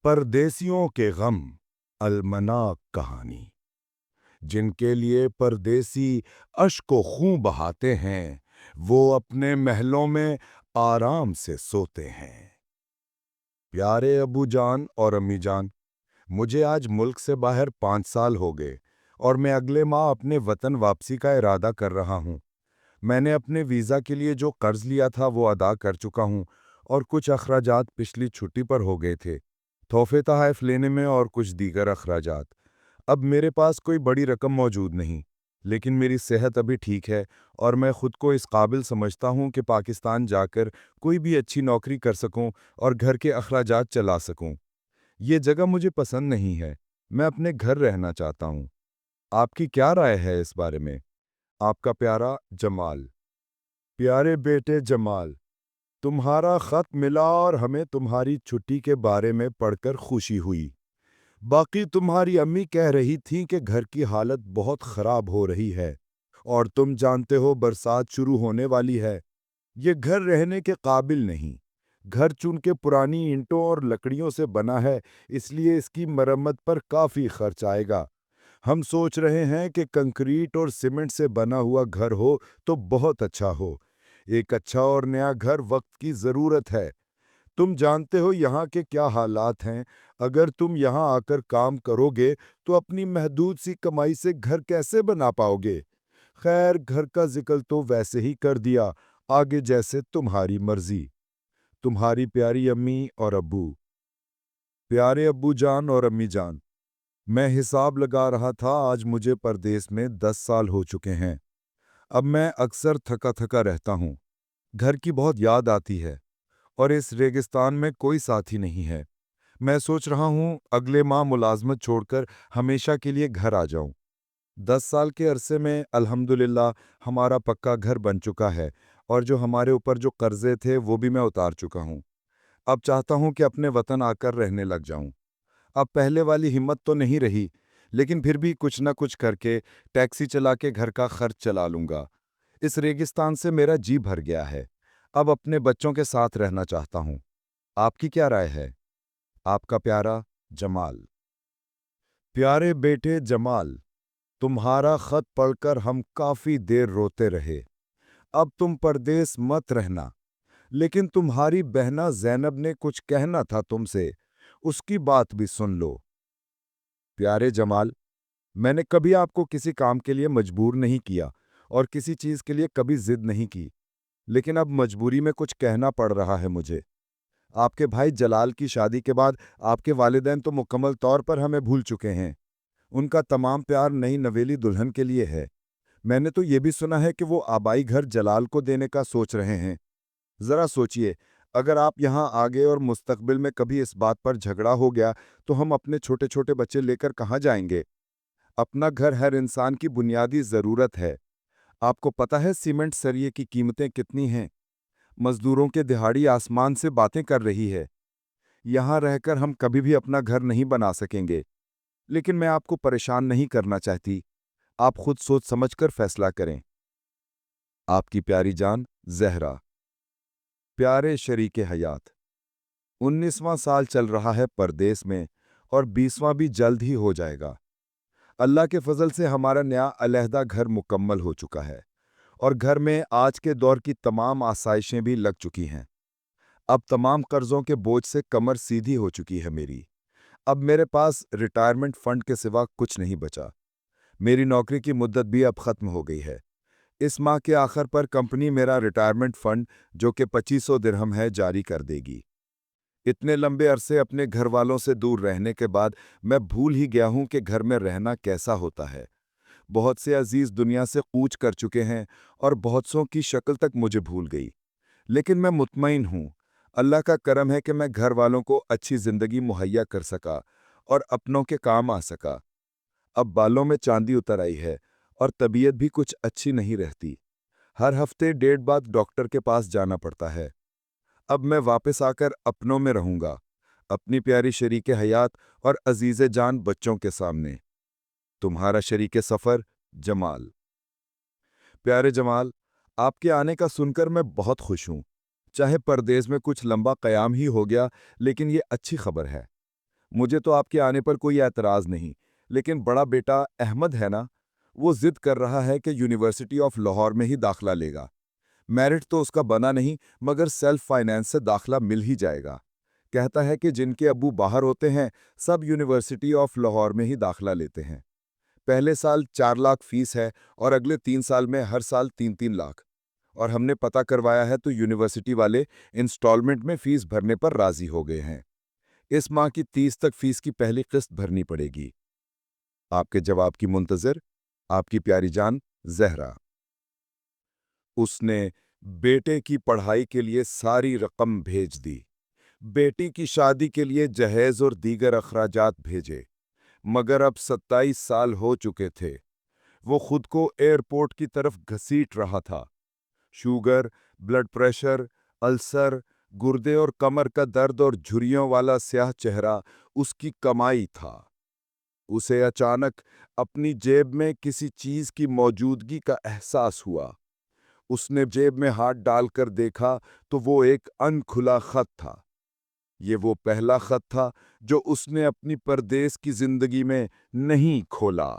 پردیسیوں کے غم المناک کہانی۔ جن کے لیے پردیسی اشک و خون بہاتے ہیں وہ اپنے محلوں میں آرام سے سوتے ہیں۔ پیارے ابو جان اور امی جان، مجھے آج ملک سے باہر 5 سال ہو گئے اور میں اگلے ماہ اپنے وطن واپسی کا ارادہ کر رہا ہوں۔ میں نے اپنے ویزا کے لیے جو قرض لیا تھا وہ ادا کر چکا ہوں اور کچھ اخراجات پچھلی چھٹی پر ہو گئے تھے، تحفے تحائف لینے میں اور کچھ دیگر اخراجات۔ اب میرے پاس کوئی بڑی رقم موجود نہیں، لیکن میری صحت ابھی ٹھیک ہے اور میں خود کو اس قابل سمجھتا ہوں کہ پاکستان جا کر کوئی بھی اچھی نوکری کر سکوں اور گھر کے اخراجات چلا سکوں۔ یہ جگہ مجھے پسند نہیں ہے، میں اپنے گھر رہنا چاہتا ہوں۔ آپ کی کیا رائے ہے اس بارے میں؟ آپ کا پیارا جمال۔ پیارے بیٹے جمال، تمہارا خط ملا اور ہمیں تمہاری چھٹی کے بارے میں پڑھ کر خوشی ہوئی۔ باقی تمہاری امی کہہ رہی تھیں کہ گھر کی حالت بہت خراب ہو رہی ہے اور تم جانتے ہو برسات شروع ہونے والی ہے۔ یہ گھر رہنے کے قابل نہیں۔ گھر چونکہ پرانی اینٹوں اور لکڑیوں سے بنا ہے، اس لیے اس کی مرمت پر کافی خرچ آئے گا۔ ہم سوچ رہے ہیں کہ کنکریٹ اور سیمنٹ سے بنا ہوا گھر ہو تو بہت اچھا ہو۔ ایک اچھا اور نیا گھر وقت کی ضرورت ہے۔ تم جانتے ہو یہاں کے کیا حالات ہیں۔ اگر تم یہاں آ کر کام کرو گے تو اپنی محدود سی کمائی سے گھر کیسے بنا پاؤ گے؟ خیر، گھر کا ذکر تو ویسے ہی کر دیا، آگے جیسے تمہاری مرضی۔ تمہاری پیاری امی اور ابو۔ پیارے ابو جان اور امی جان، میں حساب لگا رہا تھا، آج مجھے پردیس میں 10 سال ہو چکے ہیں۔ اب میں اکثر تھکا تھکا رہتا ہوں، گھر کی بہت یاد آتی ہے اور اس ریگستان میں کوئی ساتھی نہیں ہے۔ میں سوچ رہا ہوں اگلے ماہ ملازمت چھوڑ کر ہمیشہ کے لیے گھر آ جاؤں۔ 10 سال کے عرصے میں الحمدللہ ہمارا پکا گھر بن چکا ہے اور جو ہمارے اوپر جو قرضے تھے وہ بھی میں اتار چکا ہوں۔ اب چاہتا ہوں کہ اپنے وطن آ کر رہنے لگ جاؤں۔ اب پہلے والی ہمت تو نہیں رہی، لیکن پھر بھی کچھ نہ کچھ کر کے ٹیکسی چلا کے گھر کا خرچ چلا لوں گا۔ اس ریگستان سے میرا جی بھر گیا ہے، اب اپنے بچوں کے ساتھ رہنا چاہتا ہوں۔ آپ کی کیا رائے ہے؟ آپ کا پیارا جمال۔ پیارے بیٹے جمال، تمہارا خط پڑھ کر ہم کافی دیر روتے رہے۔ اب تم پردیس مت رہنا، لیکن تمہاری بہنا زینب نے کچھ کہنا تھا تم سے، اس کی بات بھی سن لو۔ پیارے جمال، میں نے کبھی آپ کو کسی کام کے لیے مجبور نہیں کیا اور کسی چیز کے لیے کبھی ضد نہیں کی، لیکن اب مجبوری میں کچھ کہنا پڑ رہا ہے مجھے۔ آپ کے بھائی جلال کی شادی کے بعد آپ کے والدین تو مکمل طور پر ہمیں بھول چکے ہیں۔ ان کا تمام پیار نئی نویلی دلہن کے لیے ہے۔ میں نے تو یہ بھی سنا ہے کہ وہ آبائی گھر جلال کو دینے کا سوچ رہے ہیں۔ ذرا سوچئے، اگر آپ یہاں آگے اور مستقبل میں کبھی اس بات پر جھگڑا ہو گیا تو ہم اپنے چھوٹے چھوٹے بچے لے کر کہاں جائیں گے؟ اپنا گھر ہر انسان کی بنیادی ضرورت ہے۔ آپ کو پتہ ہے سیمنٹ سریے کی قیمتیں کتنی ہیں؟ مزدوروں کے دہاڑی آسمان سے باتیں کر رہی ہے۔ یہاں رہ کر ہم کبھی بھی اپنا گھر نہیں بنا سکیں گے، لیکن میں آپ کو پریشان نہیں کرنا چاہتی۔ آپ خود سوچ سمجھ کر فیصلہ کریں۔ آپ کی پیاری جان زہرا۔ پیارے شریک حیات، 19واں سال چل رہا ہے پردیس میں اور 20واں بھی جلد ہی ہو جائے گا۔ اللہ کے فضل سے ہمارا نیا علیحدہ گھر مکمل ہو چکا ہے اور گھر میں آج کے دور کی تمام آسائشیں بھی لگ چکی ہیں۔ اب تمام قرضوں کے بوجھ سے کمر سیدھی ہو چکی ہے میری۔ اب میرے پاس ریٹائرمنٹ فنڈ کے سوا کچھ نہیں بچا۔ میری نوکری کی مدت بھی اب ختم ہو گئی ہے۔ اس ماہ کے آخر پر کمپنی میرا ریٹائرمنٹ فنڈ جو کہ 2500 درہم ہے جاری کر دے گی۔ اتنے لمبے عرصے اپنے گھر والوں سے دور رہنے کے بعد میں بھول ہی گیا ہوں کہ گھر میں رہنا کیسا ہوتا ہے۔ بہت سے عزیز دنیا سے کوچ کر چکے ہیں اور بہت سوں کی شکل تک مجھے بھول گئی، لیکن میں مطمئن ہوں اللہ کا کرم ہے کہ میں گھر والوں کو اچھی زندگی مہیا کر سکا اور اپنوں کے کام آ سکا۔ اب بالوں میں چاندی اتر آئی ہے اور طبیعت بھی کچھ اچھی نہیں رہتی۔ ہر ہفتے 1.5 بعد ڈاکٹر کے پاس جانا پڑتا ہے۔ اب میں واپس آ کر اپنوں میں رہوں گا، اپنی پیاری شریک حیات اور عزیز جان بچوں کے سامنے۔ تمہارا شریک سفر جمال۔ پیارے جمال، آپ کے آنے کا سن کر میں بہت خوش ہوں۔ چاہے پردیس میں کچھ لمبا قیام ہی ہو گیا، لیکن یہ اچھی خبر ہے۔ مجھے تو آپ کے آنے پر کوئی اعتراض نہیں، لیکن بڑا بیٹا احمد ہے نا، وہ ضد کر رہا ہے کہ یونیورسٹی آف لاہور میں ہی داخلہ لے گا۔ میرٹ تو اس کا بنا نہیں، مگر سیلف فائنینس سے داخلہ مل ہی جائے گا۔ کہتا ہے کہ جن کے ابو باہر ہوتے ہیں سب یونیورسٹی آف لاہور میں ہی داخلہ لیتے ہیں۔ پہلے سال 4 لاکھ فیس ہے اور اگلے 3 سال میں ہر سال 3 لاکھ، اور ہم نے پتہ کروایا ہے تو یونیورسٹی والے انسٹالمنٹ میں فیس بھرنے پر راضی ہو گئے ہیں۔ اس ماہ کی 30 تک فیس کی پہلی قسط بھرنی پڑے گی۔ آپ کے جواب کی منتظر، آپ کی پیاری جان زہرا۔ اس نے بیٹے کی پڑھائی کے لیے ساری رقم بھیج دی، بیٹی کی شادی کے لیے جہیز اور دیگر اخراجات بھیجے، مگر اب 27 سال ہو چکے تھے۔ وہ خود کو ایئرپورٹ کی طرف گھسیٹ رہا تھا۔ شوگر، بلڈ پریشر، السر، گردے اور کمر کا درد اور جھریوں والا سیاہ چہرہ اس کی کمائی تھا۔ اسے اچانک اپنی جیب میں کسی چیز کی موجودگی کا احساس ہوا۔ اس نے جیب میں ہاتھ ڈال کر دیکھا تو وہ ایک ان کھلا خط تھا۔ یہ وہ پہلا خط تھا جو اس نے اپنی پردیس کی زندگی میں نہیں کھولا۔